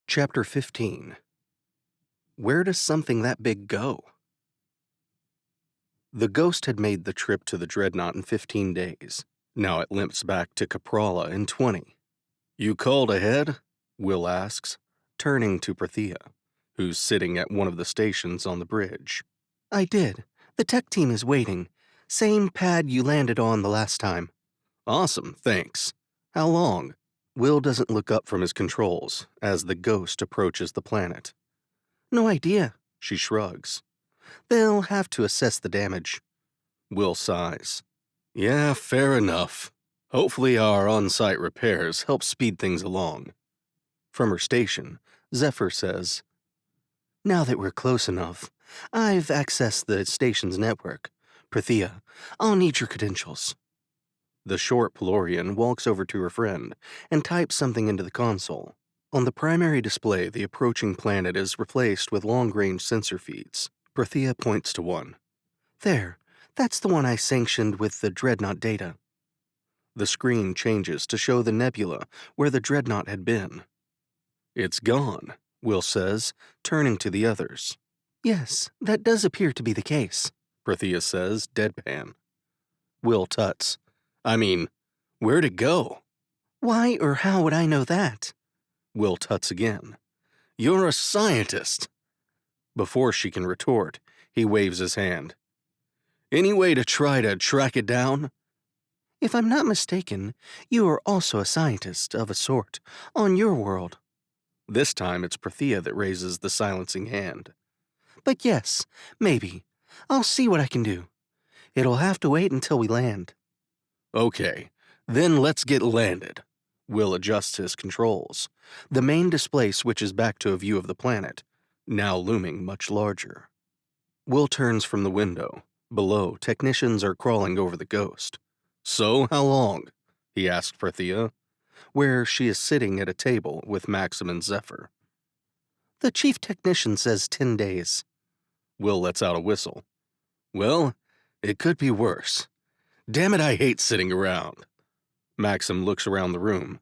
Chapter 15. Where does something that big go? The Ghost had made the trip to the Dreadnought in 15 days. Now it limps back to Caprala in 20. You called ahead? Will asks, turning to Prithia, who's sitting at one of the stations on the bridge. I did. The tech team is waiting. Same pad you landed on the last time. Awesome, thanks. How long? Will doesn't look up from his controls as the Ghost approaches the planet. No idea, she shrugs. They'll have to assess the damage. Will sighs. Yeah, fair enough. Hopefully our on-site repairs help speed things along. From her station, Zephyr says, Now that we're close enough, I've accessed the station's network. Prithia, I'll need your credentials. The short Pelorian walks over to her friend and types something into the console. On the primary display, the approaching planet is replaced with long-range sensor feeds. Prithia points to one. There, that's the one I sanctioned with the Dreadnought data. The screen changes to show the nebula where the Dreadnought had been. It's gone, Will says, turning to the others. Yes, that does appear to be the case, Prithia says, deadpan. Will tuts. I mean, where'd it go? Why or how would I know that? Will tuts again. You're a scientist. Before she can retort, he waves his hand. Any way to try to track it down? If I'm not mistaken, you are also a scientist of a sort, on your world. This time it's Prithia that raises the silencing hand. But yes, maybe. I'll see what I can do. It'll have to wait until we land. Okay, then let's get landed. Will adjusts his controls. The main display switches back to a view of the planet, now looming much larger. Will turns from the window. Below, technicians are crawling over the Ghost. So, how long? He asked Prithia, where she is sitting at a table with Maxim and Zephyr. The chief technician says 10 days. Will lets out a whistle. Well, it could be worse. Damn it, I hate sitting around. Maxim looks around the room.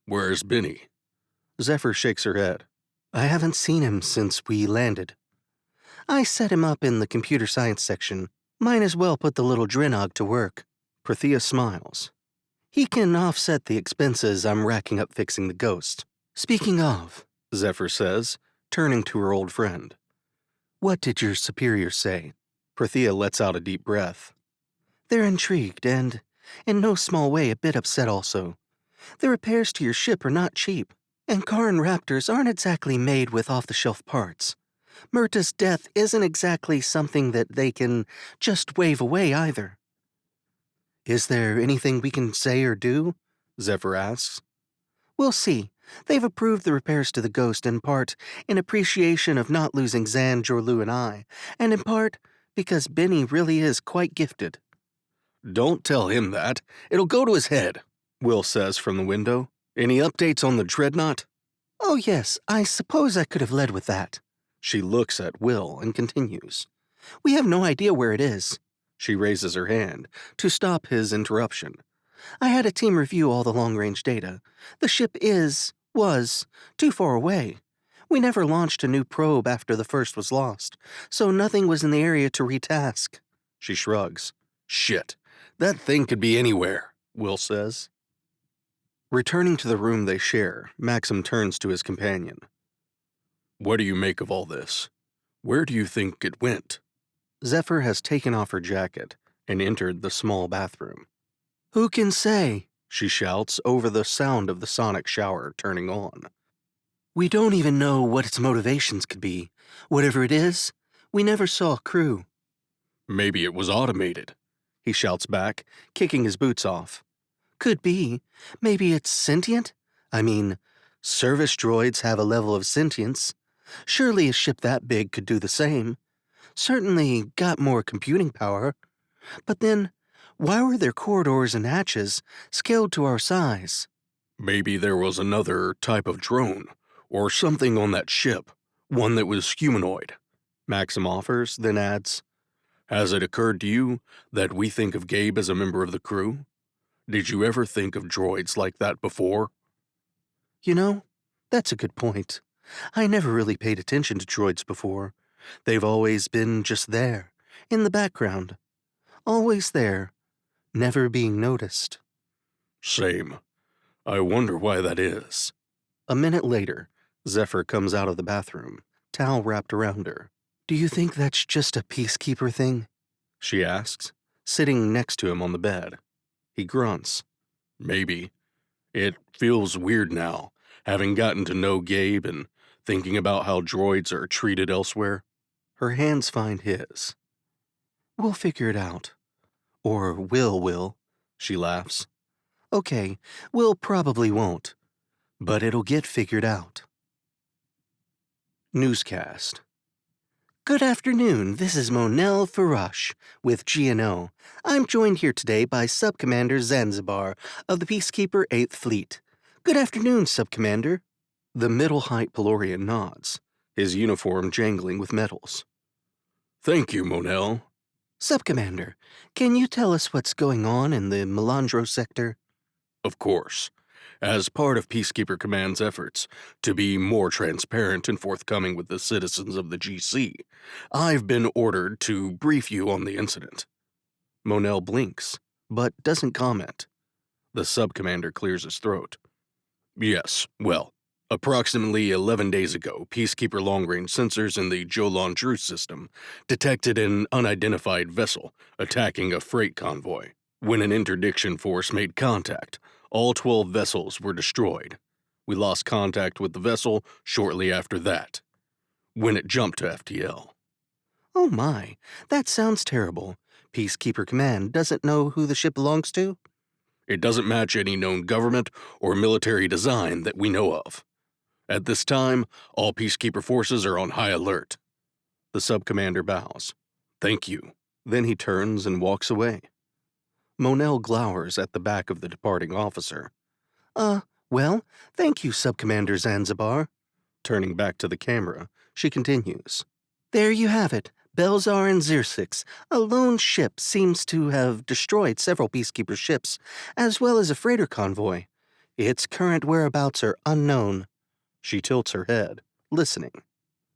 Where's Benny? Zephyr shakes her head. I haven't seen him since we landed. I set him up in the computer science section. Might as well put the little Drennog to work. Prithia smiles. He can offset the expenses I'm racking up fixing the Ghost. Speaking of, Zephyr says, turning to her old friend. What did your superiors say? Prithia lets out a deep breath. They're intrigued and, in no small way, a bit upset also. The repairs to your ship are not cheap, and Karin Raptors aren't exactly made with off-the-shelf parts. Myrta's death isn't exactly something that they can just wave away either. Is there anything we can say or do? Zephyr asks. We'll see. They've approved the repairs to the Ghost in part in appreciation of not losing Zan, Jorlu, and I, and in part because Benny really is quite gifted. Don't tell him that. It'll go to his head, Will says from the window. Any updates on the Dreadnought? Oh yes, I suppose I could have led with that. She looks at Will and continues. We have no idea where it is. She raises her hand to stop his interruption. I had a team review all the long-range data. The ship was, too far away. We never launched a new probe after the first was lost, so nothing was in the area to retask. She shrugs. Shit, that thing could be anywhere, Will says. Returning to the room they share, Maxim turns to his companion. What do you make of all this? Where do you think it went? Zephyr has taken off her jacket and entered the small bathroom. Who can say? She shouts over the sound of the sonic shower turning on. We don't even know what its motivations could be. Whatever it is, we never saw a crew. Maybe it was automated, he shouts back, kicking his boots off. Could be. Maybe it's sentient? I mean, service droids have a level of sentience. Surely a ship that big could do the same. Certainly got more computing power. But then, why were there corridors and hatches scaled to our size? Maybe there was another type of drone, or something on that ship, one that was humanoid. Maxim offers, then adds, Has it occurred to you that we think of Gabe as a member of the crew? Did you ever think of droids like that before? You know, that's a good point. I never really paid attention to droids before. They've always been just there, in the background. Always there, never being noticed. Same. I wonder why that is. A minute later, Zephyr comes out of the bathroom, towel wrapped around her. Do you think that's just a peacekeeper thing? She asks, sitting next to him on the bed. He grunts. Maybe. It feels weird now, having gotten to know Gabe and thinking about how droids are treated elsewhere. Her hands find his. We'll figure it out. Or will, she laughs. Okay, we'll probably won't, but it'll get figured out. Newscast. Good afternoon, this is Monel Farash with GNO. I'm joined here today by Subcommander Zanzibar of the Peacekeeper 8th Fleet. Good afternoon, Subcommander. The middle-height Pelorian nods, his uniform jangling with medals. Thank you, Monel. Subcommander, can you tell us what's going on in the Melandro sector? Of course. As part of Peacekeeper Command's efforts to be more transparent and forthcoming with the citizens of the GC, I've been ordered to brief you on the incident. Monel blinks, but doesn't comment. The subcommander clears his throat. Yes, well, approximately 11 days ago, Peacekeeper long-range sensors in the Jolon Drew system detected an unidentified vessel attacking a freight convoy. When an interdiction force made contact, all 12 vessels were destroyed. We lost contact with the vessel shortly after that, when it jumped to FTL. Oh my, that sounds terrible. Peacekeeper Command doesn't know who the ship belongs to? It doesn't match any known government or military design that we know of. At this time, all Peacekeeper forces are on high alert. The subcommander bows. Thank you. Then he turns and walks away. Monel glowers at the back of the departing officer. Well, thank you, Subcommander Zanzibar. Turning back to the camera, she continues. There you have it. Belzar and Zirsix. A lone ship seems to have destroyed several Peacekeeper ships, as well as a freighter convoy. Its current whereabouts are unknown. She tilts her head, listening.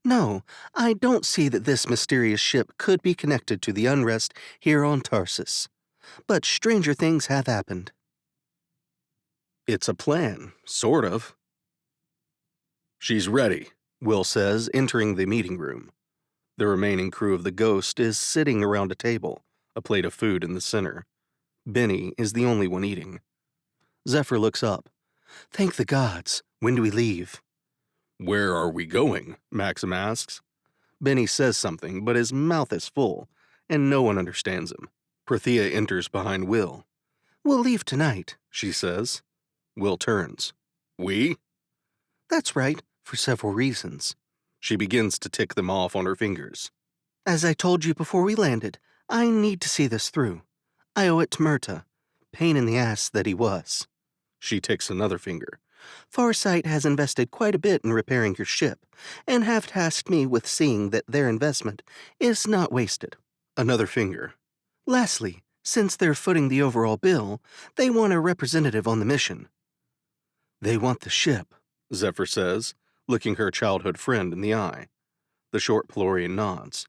No, I don't see that this mysterious ship could be connected to the unrest here on Tarsus. But stranger things have happened. It's a plan, sort of. She's ready, Will says, entering the meeting room. The remaining crew of the Ghost is sitting around a table, a plate of food in the center. Benny is the only one eating. Zephyr looks up. Thank the gods. When do we leave? Where are we going? Maxim asks. Benny says something, but his mouth is full, and no one understands him. Prathia enters behind Will. We'll leave tonight, she says. Will turns. We? That's right, for several reasons. She begins to tick them off on her fingers. As I told you before we landed, I need to see this through. I owe it to Murta. Pain in the ass that he was. She ticks another finger. Farsight has invested quite a bit in repairing your ship, and have tasked me with seeing that their investment is not wasted. Another finger. Lastly, since they're footing the overall bill, they want a representative on the mission. They want the ship, Zephyr says, looking her childhood friend in the eye. The short Pelorian nods.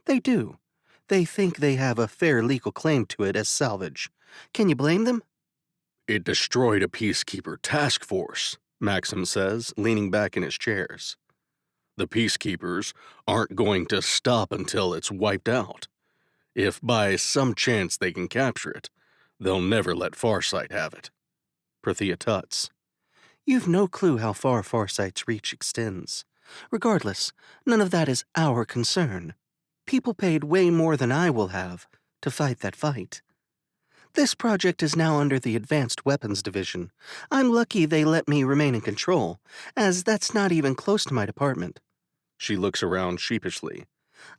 They do. They think they have a fair legal claim to it as salvage. Can you blame them? It destroyed a Peacekeeper task force, Maxim says, leaning back in his chairs. The Peacekeepers aren't going to stop until it's wiped out. If by some chance they can capture it, they'll never let Farsight have it. Prathia tuts. You've no clue how far Farsight's reach extends. Regardless, none of that is our concern. People paid way more than I will have to fight that fight. This project is now under the Advanced Weapons Division. I'm lucky they let me remain in control, as that's not even close to my department. She looks around sheepishly.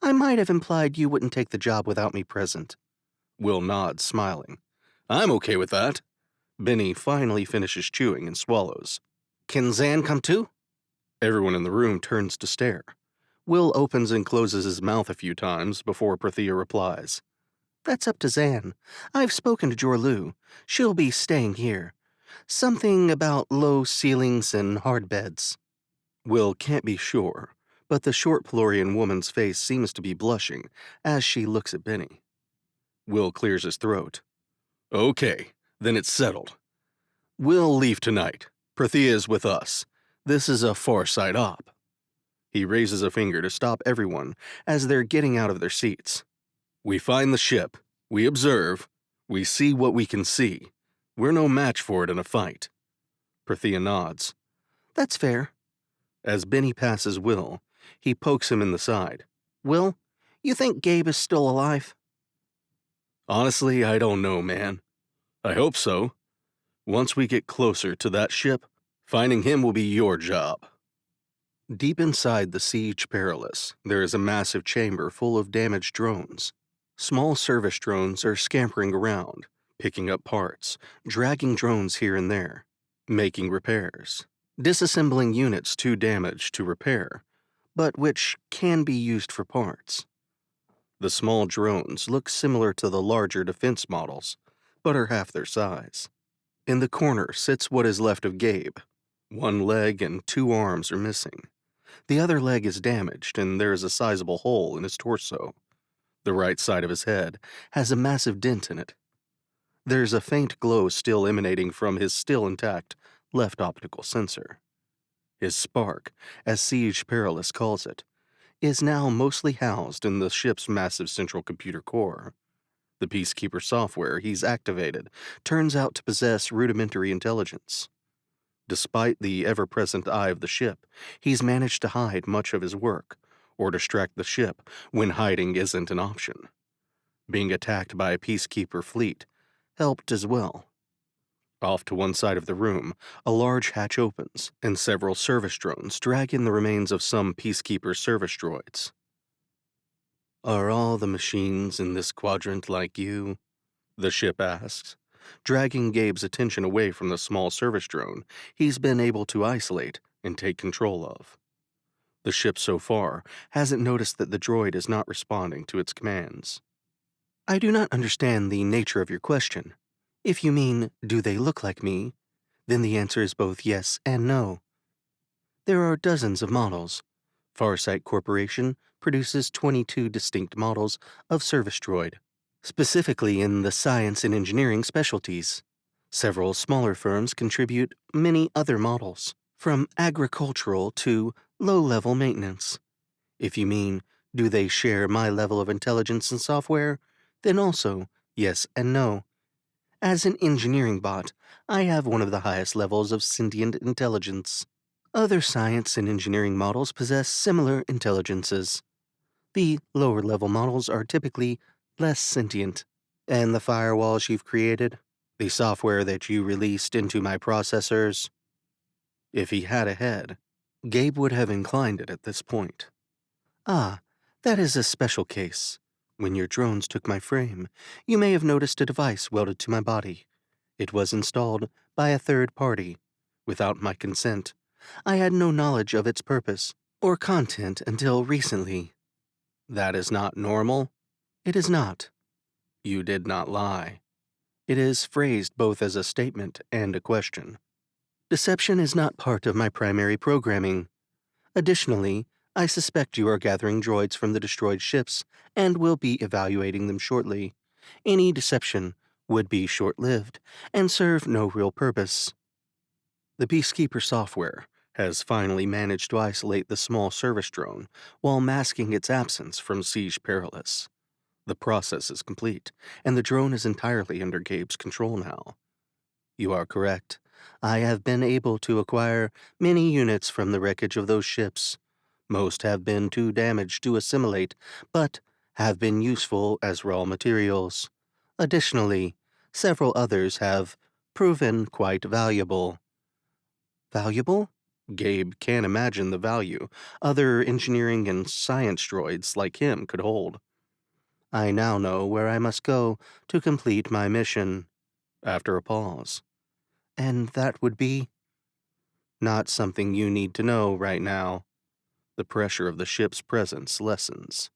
I might have implied you wouldn't take the job without me present. Will nods, smiling. I'm okay with that. Benny finally finishes chewing and swallows. Can Zan come too? Everyone in the room turns to stare. Will opens and closes his mouth a few times before Prathia replies. That's up to Zan. I've spoken to Jorlu. She'll be staying here. Something about low ceilings and hard beds. Will can't be sure, but the short Pelorian woman's face seems to be blushing as she looks at Benny. Will clears his throat. Okay, then it's settled. We'll leave tonight. Prithia is with us. This is a far side op. He raises a finger to stop everyone as they're getting out of their seats. We find the ship. We observe. We see what we can see. We're no match for it in a fight. Prithia nods. That's fair. As Benny passes Will, he pokes him in the side. Will, you think Gabe is still alive? Honestly, I don't know, man. I hope so. Once we get closer to that ship, finding him will be your job. Deep inside the Siege Perilous, there is a massive chamber full of damaged drones. Small service drones are scampering around, picking up parts, dragging drones here and there, making repairs, disassembling units too damaged to repair, but which can be used for parts. The small drones look similar to the larger defense models, but are half their size. In the corner sits what is left of Gabe. One leg and 2 arms are missing. The other leg is damaged, and there is a sizable hole in his torso. The right side of his head has a massive dent in it. There's a faint glow still emanating from his still intact left optical sensor. His spark, as Siege Perilous calls it, is now mostly housed in the ship's massive central computer core. The Peacekeeper software he's activated turns out to possess rudimentary intelligence. Despite the ever-present eye of the ship, he's managed to hide much of his work, or distract the ship when hiding isn't an option. Being attacked by a Peacekeeper fleet helped as well. Off to one side of the room, a large hatch opens, and several service drones drag in the remains of some Peacekeeper service droids. Are all the machines in this quadrant like you? The ship asks, dragging Gabe's attention away from the small service drone he's been able to isolate and take control of. The ship so far hasn't noticed that the droid is not responding to its commands. I do not understand the nature of your question. If you mean, do they look like me, then the answer is both yes and no. There are dozens of models. Farsight Corporation produces 22 distinct models of service droid, specifically in the science and engineering specialties. Several smaller firms contribute many other models, from agricultural to low-level maintenance. If you mean, do they share my level of intelligence and software, then also yes and no. As an engineering bot, I have one of the highest levels of sentient intelligence. Other science and engineering models possess similar intelligences. The lower-level models are typically less sentient. And the firewalls you've created, the software that you released into my processors. If he had a head, Gabe would have inclined it at this point. Ah, that is a special case. When your drones took my frame, you may have noticed a device welded to my body. It was installed by a third party, without my consent. I had no knowledge of its purpose or content until recently. That is not normal? It is not. You did not lie. It is phrased both as a statement and a question. Deception is not part of my primary programming. Additionally, I suspect you are gathering droids from the destroyed ships and will be evaluating them shortly. Any deception would be short-lived and serve no real purpose. The Peacekeeper software has finally managed to isolate the small service drone while masking its absence from Siege Perilous. The process is complete, and the drone is entirely under Gabe's control now. You are correct. I have been able to acquire many units from the wreckage of those ships. Most have been too damaged to assimilate, but have been useful as raw materials. Additionally, several others have proven quite valuable. Valuable? Gabe can't imagine the value other engineering and science droids like him could hold. I now know where I must go to complete my mission. After a pause. And that would be? Not something you need to know right now. The pressure of the ship's presence lessens.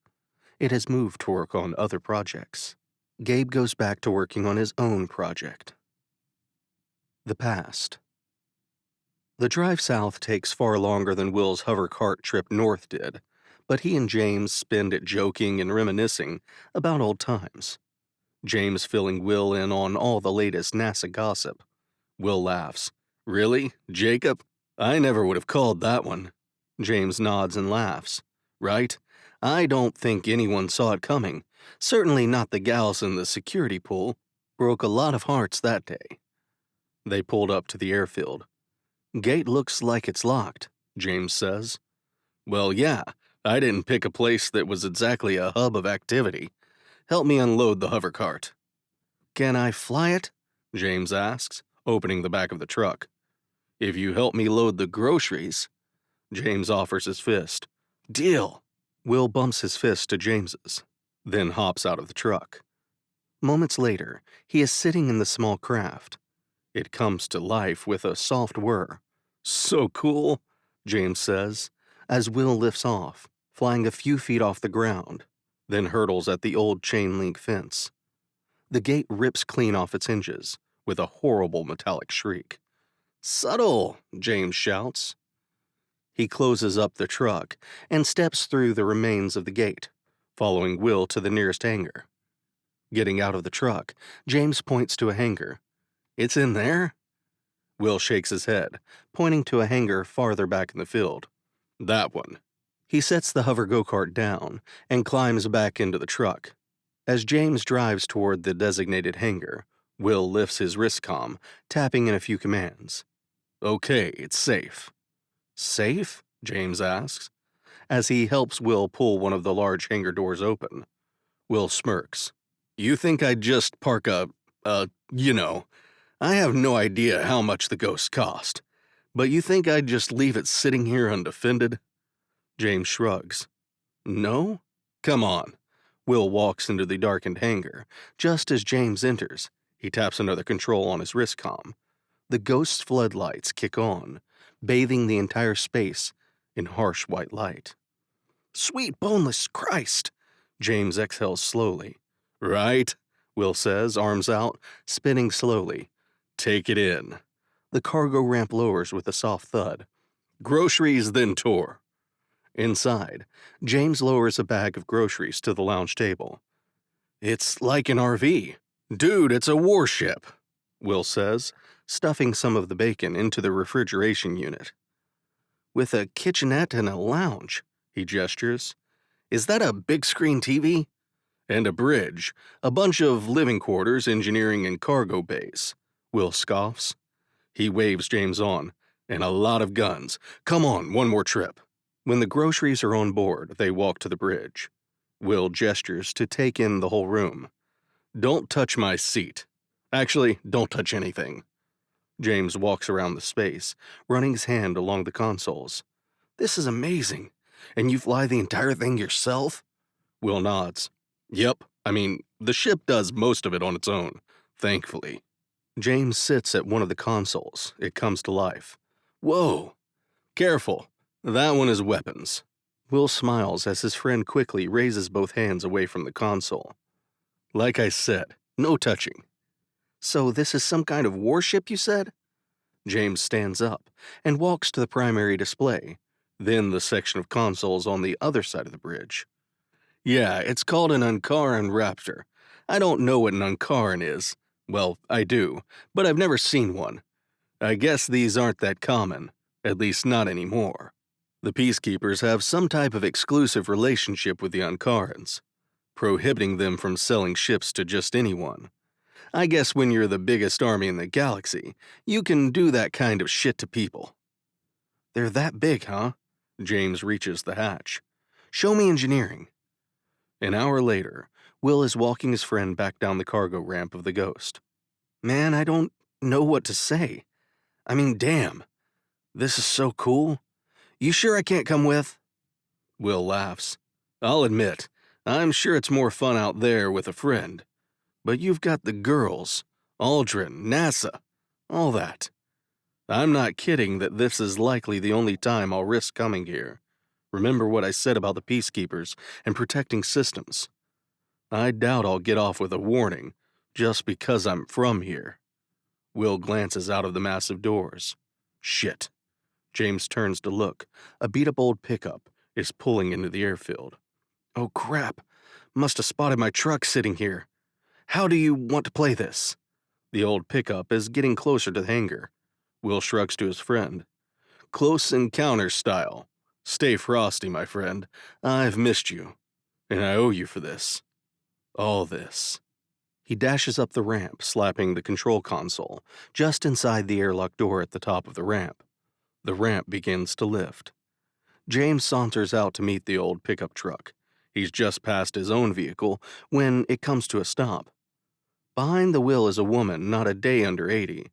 It has moved to work on other projects. Gabe goes back to working on his own project. The past. The drive south takes far longer than Will's hover cart trip north did, but he and James spend it joking and reminiscing about old times. James filling Will in on all the latest NASA gossip. Will laughs. Really, Jacob? I never would have called that one. James nods and laughs. Right? I don't think anyone saw it coming. Certainly not the gals in the security pool. Broke a lot of hearts that day. They pulled up to the airfield. Gate looks like it's locked, James says. Well, yeah, I didn't pick a place that was exactly a hub of activity. Help me unload the hover cart. Can I fly it? James asks, opening the back of the truck. If you help me load the groceries. James offers his fist. Deal. Will bumps his fist to James's, then hops out of the truck. Moments later, he is sitting in the small craft. It comes to life with a soft whir. So cool, James says, as Will lifts off, flying a few feet off the ground, then hurdles at the old chain-link fence. The gate rips clean off its hinges, with a horrible metallic shriek. Subtle, James shouts. He closes up the truck and steps through the remains of the gate, following Will to the nearest hangar. Getting out of the truck, James points to a hangar. It's in there? Will shakes his head, pointing to a hangar farther back in the field. That one. He sets the hover go-kart down and climbs back into the truck. As James drives toward the designated hangar, Will lifts his wristcom, tapping in a few commands. Okay, it's safe. Safe? James asks, as he helps Will pull one of the large hangar doors open. Will smirks. You think I'd just park I have no idea how much the ghost cost, but you think I'd just leave it sitting here undefended? James shrugs. No? Come on. Will walks into the darkened hangar. Just as James enters, he taps another control on his wristcom. The ghost's floodlights kick on, bathing the entire space in harsh white light. Sweet boneless Christ! James exhales slowly. Right? Will says, arms out, spinning slowly. Take it in. The cargo ramp lowers with a soft thud. Groceries, then tour. Inside, James lowers a bag of groceries to the lounge table. It's like an RV. Dude, it's a warship, Will says, stuffing some of the bacon into the refrigeration unit. With a kitchenette and a lounge, he gestures. Is that a big screen TV? And a bridge, a bunch of living quarters, engineering, and cargo bays, Will scoffs. He waves James on. And a lot of guns. Come on, one more trip. When the groceries are on board, they walk to the bridge. Will gestures to take in the whole room. Don't touch my seat. Actually, don't touch anything. James walks around the space, running his hand along the consoles. This is amazing. And you fly the entire thing yourself? Will nods. Yep, the ship does most of it on its own, thankfully. James sits at one of the consoles. It comes to life. Whoa! Careful. That one is weapons. Will smiles as his friend quickly raises both hands away from the console. Like I said, no touching. So this is some kind of warship, you said? James stands up and walks to the primary display, then the section of consoles on the other side of the bridge. Yeah, it's called an Ankaran Raptor. I don't know what an Ankaran is. Well, I do, but I've never seen one. I guess these aren't that common, at least not anymore. The Peacekeepers have some type of exclusive relationship with the Ankarans, prohibiting them from selling ships to just anyone. I guess when you're the biggest army in the galaxy, you can do that kind of shit to people. They're that big, huh? James reaches the hatch. Show me engineering. An hour later, Will is walking his friend back down the cargo ramp of the Ghost. Man, I don't know what to say. Damn. This is so cool. You sure I can't come with? Will laughs. I'll admit, I'm sure it's more fun out there with a friend. But you've got the girls, Aldrin, NASA, all that. I'm not kidding that this is likely the only time I'll risk coming here. Remember what I said about the Peacekeepers and protecting systems. I doubt I'll get off with a warning, just because I'm from here. Will glances out of the massive doors. Shit. James turns to look. A beat-up old pickup is pulling into the airfield. Oh crap! Must have spotted my truck sitting here. How do you want to play this? The old pickup is getting closer to the hangar. Will shrugs to his friend. Close encounter style. Stay frosty, my friend. I've missed you, and I owe you for this. All this. He dashes up the ramp, slapping the control console, just inside the airlock door at the top of the ramp. The ramp begins to lift. James saunters out to meet the old pickup truck. He's just passed his own vehicle when it comes to a stop. Behind the wheel is a woman not a day under 80.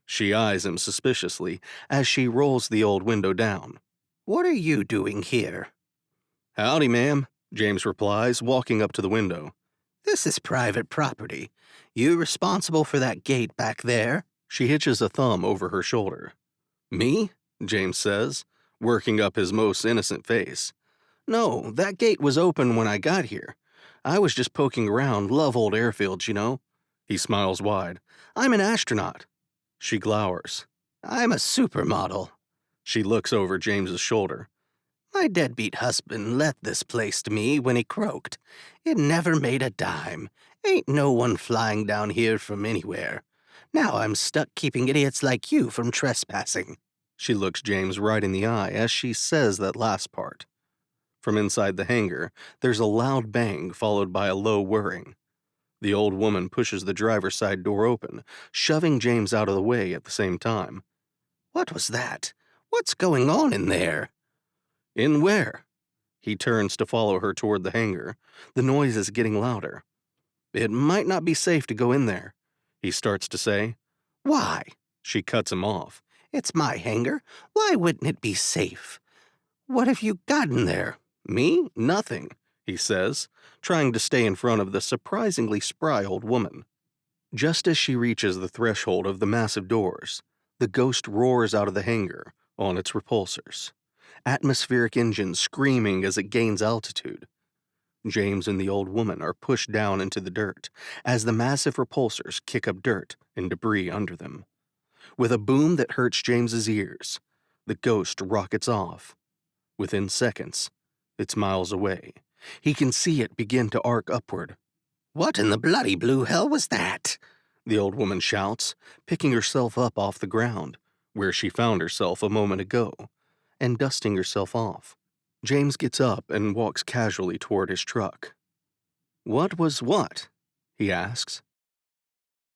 She eyes him suspiciously as she rolls the old window down. What are you doing here? Howdy, ma'am, James replies, walking up to the window. This is private property. You responsible for that gate back there? She hitches a thumb over her shoulder. Me? James says, working up his most innocent face. No, that gate was open when I got here. I was just poking around, love old airfields, you know. He smiles wide. I'm an astronaut. She glowers. I'm a supermodel. She looks over James's shoulder. My deadbeat husband let this place to me when he croaked. It never made a dime. Ain't no one flying down here from anywhere. Now I'm stuck keeping idiots like you from trespassing. She looks James right in the eye as she says that last part. From inside the hangar, there's a loud bang followed by a low whirring. The old woman pushes the driver's side door open, shoving James out of the way at the same time. What was that? What's going on in there? In where? He turns to follow her toward the hangar. The noise is getting louder. It might not be safe to go in there, he starts to say. Why? She cuts him off. It's my hangar. Why wouldn't it be safe? What have you got in there? Me? Nothing, he says, trying to stay in front of the surprisingly spry old woman. Just as she reaches the threshold of the massive doors, the Ghost roars out of the hangar on its repulsors, atmospheric engines screaming as it gains altitude. James and the old woman are pushed down into the dirt as the massive repulsors kick up dirt and debris under them. With a boom that hurts James's ears, the Ghost rockets off. Within seconds, it's miles away. He can see it begin to arc upward. What in the bloody blue hell was that? The old woman shouts, picking herself up off the ground, where she found herself a moment ago, and dusting herself off. James gets up and walks casually toward his truck. What was what? He asks.